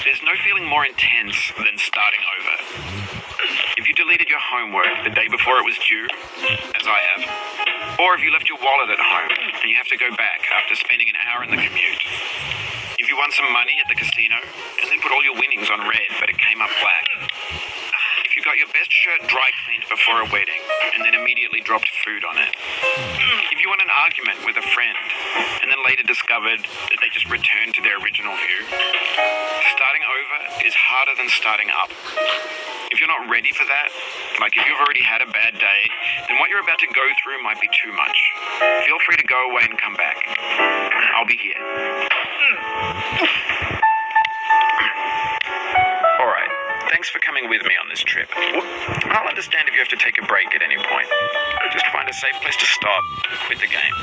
There's no feeling more intense than starting over. If you deleted your homework the day before it was due, as I have, or if you left your wallet at home and you have to go back after spending an hour in the commute. If you won some money at the casino and then put all your winnings on red but it came up black. If you got your best shirt dry cleaned before a wedding and then immediately dropped food on it. If you won an argument with a friend and then later discovered that they just returned to their original view. Starting over is harder than starting up. If you're not ready for that, like if you've already had a bad day, then what you're about to go through might be too much. Feel free to go away and come back. I'll be here. Alright, thanks for coming with me on this trip. I'll understand if you have to take a break at any point. Just find a safe place to stop and quit the game.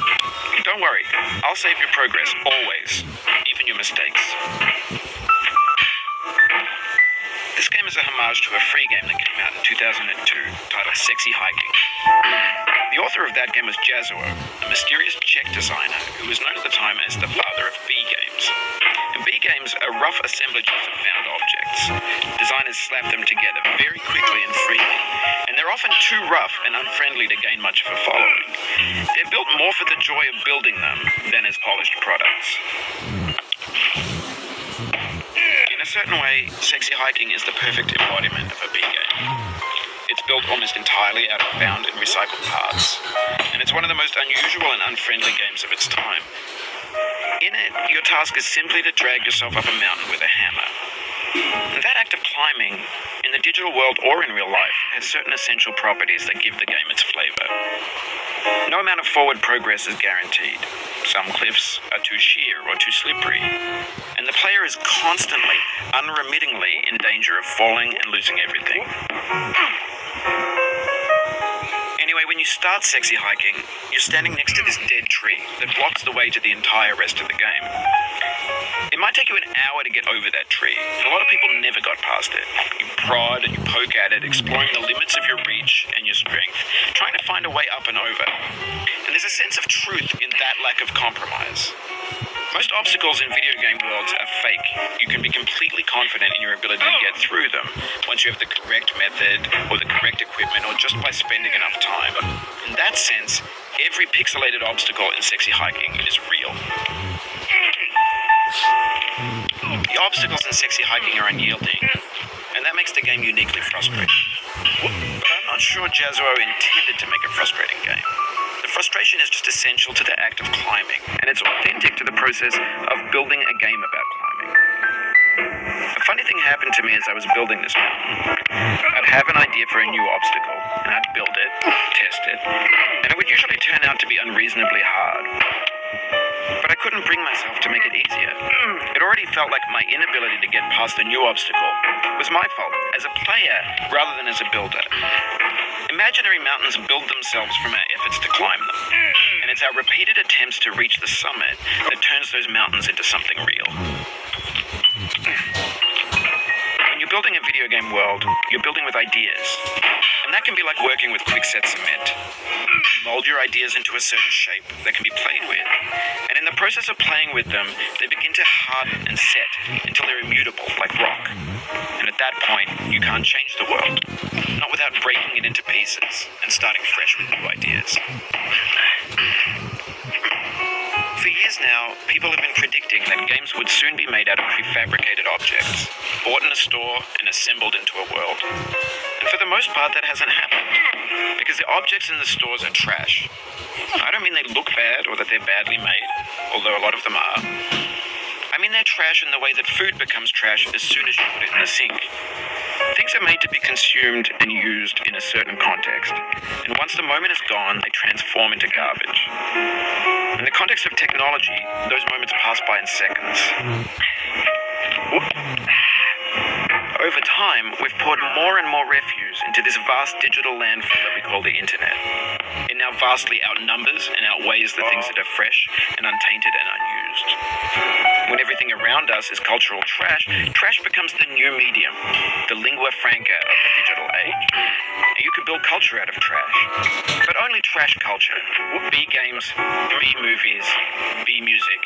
Don't worry, I'll save your progress, always, even your mistakes. This game is a homage to a free game that came out in 2002 titled Sexy Hiking. The author of that game was Jazuo, a mysterious Czech designer who was known at the time as the father of B games. And B games are rough assemblages of found objects. Designers slap them together very quickly and freely, and they're often too rough and unfriendly to gain much of a following. They're built more for the joy of building them than as polished products. In a certain way, Sexy Hiking is the perfect embodiment of a B game. It's built almost entirely out of found and recycled parts, and it's one of the most unusual and unfriendly games of its time. In it, your task is simply to drag yourself up a mountain with a hammer. And that act of climbing, in the digital world or in real life, has certain essential properties that give the game its flavor. No amount of forward progress is guaranteed. Some cliffs are too sheer or too slippery, and the player is constantly, unremittingly in danger of falling and losing everything. Anyway, when you start Sexy Hiking, you're standing next to this dead tree that blocks the way to the entire rest of the game. It might take you an hour to get over that tree, and a lot of people never got past it. You prod and you poke at it, exploring the limits of your reach and your strength, trying to find a way up and over. And there's a sense of truth in that lack of compromise. Most obstacles in video game worlds are fake. You can be completely confident in your ability to get through them once you have the correct method or the correct equipment or just by spending enough time. In that sense, every pixelated obstacle in Sexy Hiking is real. The obstacles in Sexy Hiking are unyielding, and that makes the game uniquely frustrating. But I'm not sure Jazuo intended to make a frustrating game. The frustration is just essential to the act of climbing, and it's authentic to the process of building a game about climbing. A funny thing happened to me as I was building this mountain. I'd have an idea for a new obstacle, and I'd build it, test it, and it would usually turn out to be unreasonably hard. But I couldn't bring myself to make it easier. It already felt like my inability to get past a new obstacle was my fault as a player rather than as a builder. Imaginary mountains build themselves from our efforts to climb them, and it's our repeated attempts to reach the summit that turns those mountains into something real. When you're building a video game world, you're building with ideas, and that can be like working with quickset cement. Mold your ideas into a certain shape that can be played with, and in the process of playing with them, they begin to harden and set until they're immutable, like rock. And at that point, you can't change the world, not without breaking it into pieces and starting fresh with new ideas. For years now, people have been predicting that games would soon be made out of prefabricated objects, bought in a store and assembled into a world. And for the most part, that hasn't happened, because the objects in the stores are trash. I don't mean they look bad or that they're badly made, although a lot of them are. I mean they're trash in the way that food becomes trash as soon as you put it in the sink. Things are made to be consumed and used in a certain context, and once the moment is gone, they transform into garbage. In the context of technology, those moments pass by in seconds. Over time, we've poured more and more refuse into this vast digital landfill that we call the internet. It now vastly outnumbers and outweighs the things that are fresh and untainted and unused. When everything around us is cultural trash, trash becomes the new medium, the lingua franca of the digital age. And you can build culture out of trash, but only trash culture. B games, B movies, B music,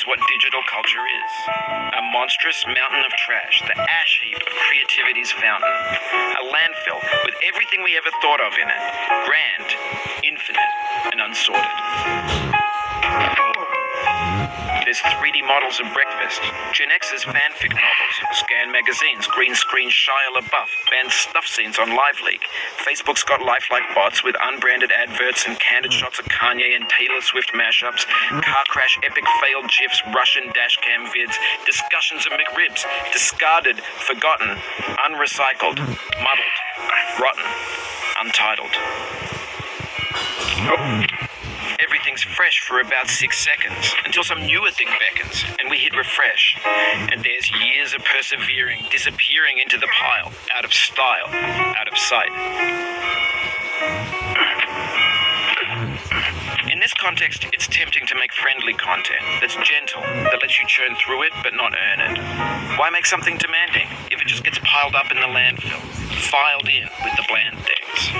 is what digital culture is. A monstrous mountain of trash, the ash heap of creativity's fountain. A landfill with everything we ever thought of in it. Grand, infinite, and unsorted. There's 3D models of breakfast, Gen X's fanfic novels, scan magazines, green screen Shia LaBeouf, banned snuff scenes on LiveLeak. Facebook's got lifelike bots with unbranded adverts and candid shots of Kanye and Taylor Swift mashups, car crash epic failed GIFs, Russian dashcam vids, discussions of McRibs, discarded, forgotten, unrecycled, muddled, rotten, untitled. Everything's fresh for about 6 seconds, until some newer thing beckons, and we hit refresh. And there's years of persevering, disappearing into the pile, out of style, out of sight. In this context, it's tempting to make friendly content that's gentle, that lets you churn through it but not earn it. Why make something demanding if it just gets piled up in the landfill, filed in with the bland things?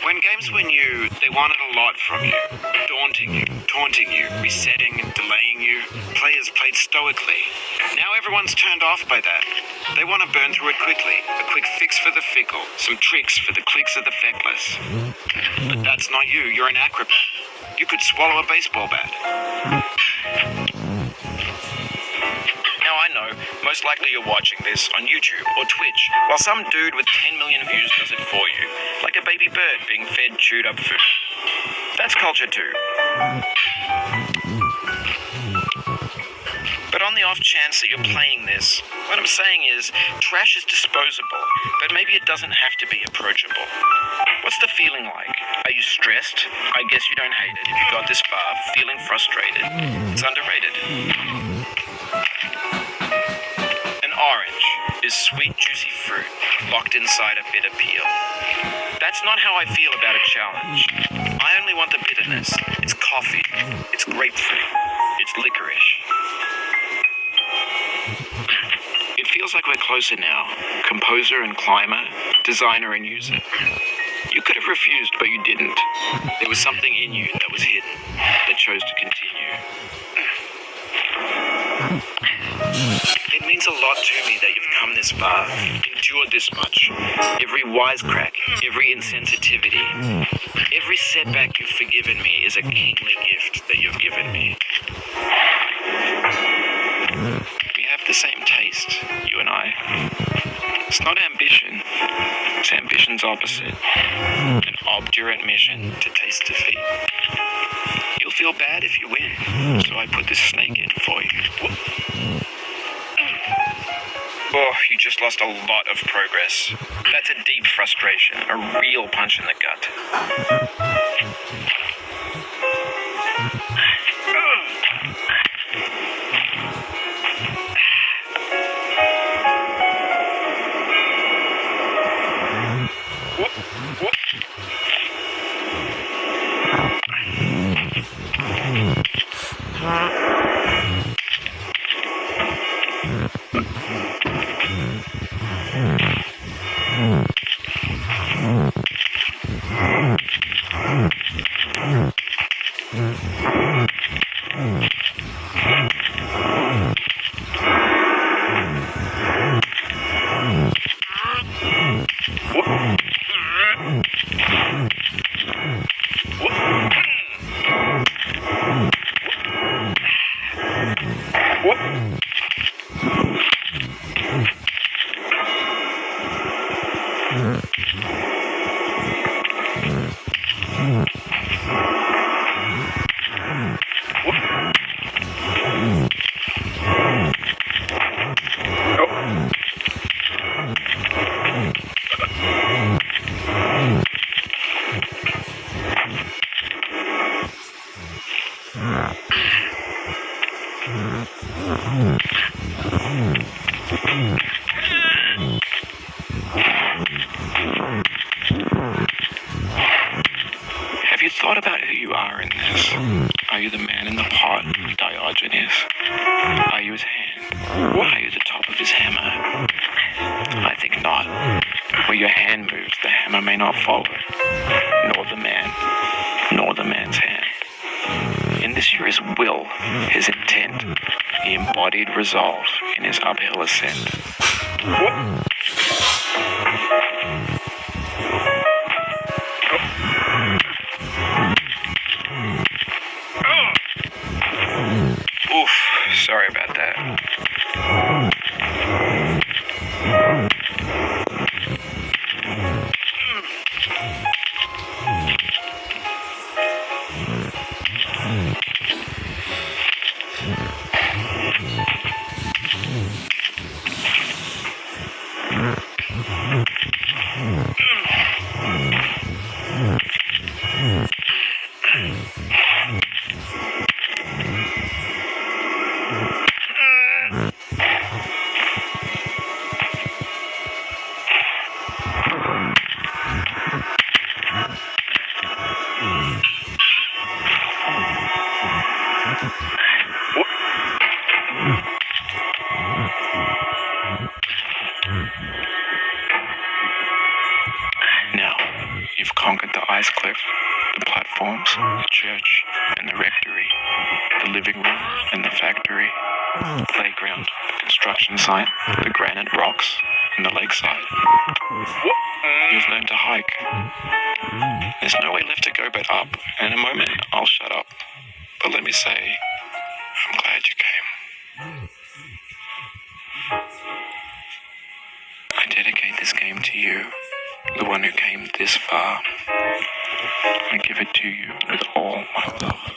When games were new, they wanted a lot from you. Daunting you, taunting you, resetting and delaying you. Players played stoically. Now everyone's turned off by that. They want to burn through it quickly. A quick fix for the fickle. Some tricks for the clicks of the feckless. But that's not you. You're an acrobat. You could swallow a baseball bat. Now I know, most likely you're watching this on YouTube or Twitch, while some dude with 10 million views does it for you, like a baby bird being fed chewed up food. That's culture too. But on the off chance that you're playing this, what I'm saying is, trash is disposable, but maybe it doesn't have to be approachable. What's the feeling like? Are you stressed? I guess you don't hate it if you got this far, feeling frustrated. It's underrated. Orange is sweet, juicy fruit, locked inside a bitter peel. That's not how I feel about a challenge. I only want the bitterness. It's coffee. It's grapefruit. It's licorice. It feels like we're closer now. Composer and climber, designer and user. You could have refused, but you didn't. There was something in you that was hidden, that chose to continue. It means a lot to me that you've come this far, endured this much. Every wisecrack, every insensitivity, every setback you've forgiven me is a kingly gift that you've given me. We have the same taste, you and I. It's not ambition, it's ambition's opposite. An obdurate mission to taste defeat. You'll feel bad if you win, so I put this snake in for you. Oh, you just lost a lot of progress. That's a deep frustration, a real punch in the gut. Have you thought about who you are in this? Are you the man in the pot, Diogenes? Are you his hand? Are you the top of his hammer? I think not. Where your hand moves, the hammer may not follow, nor the man, nor the man's hand. In this year is will, his intent, the embodied resolve in his uphill ascent. Oof, sorry about that. Now, you've conquered the ice cliff, the platforms, the church, and the rectory, the living room and the factory, the playground, the construction site, the granite rocks, and the lakeside. You've learned to hike. There's no way left to go but up, and in a moment I'll shut up. But let me say, I'm glad you came. I dedicate this game to you, the one who came this far. I give it to you with all my love.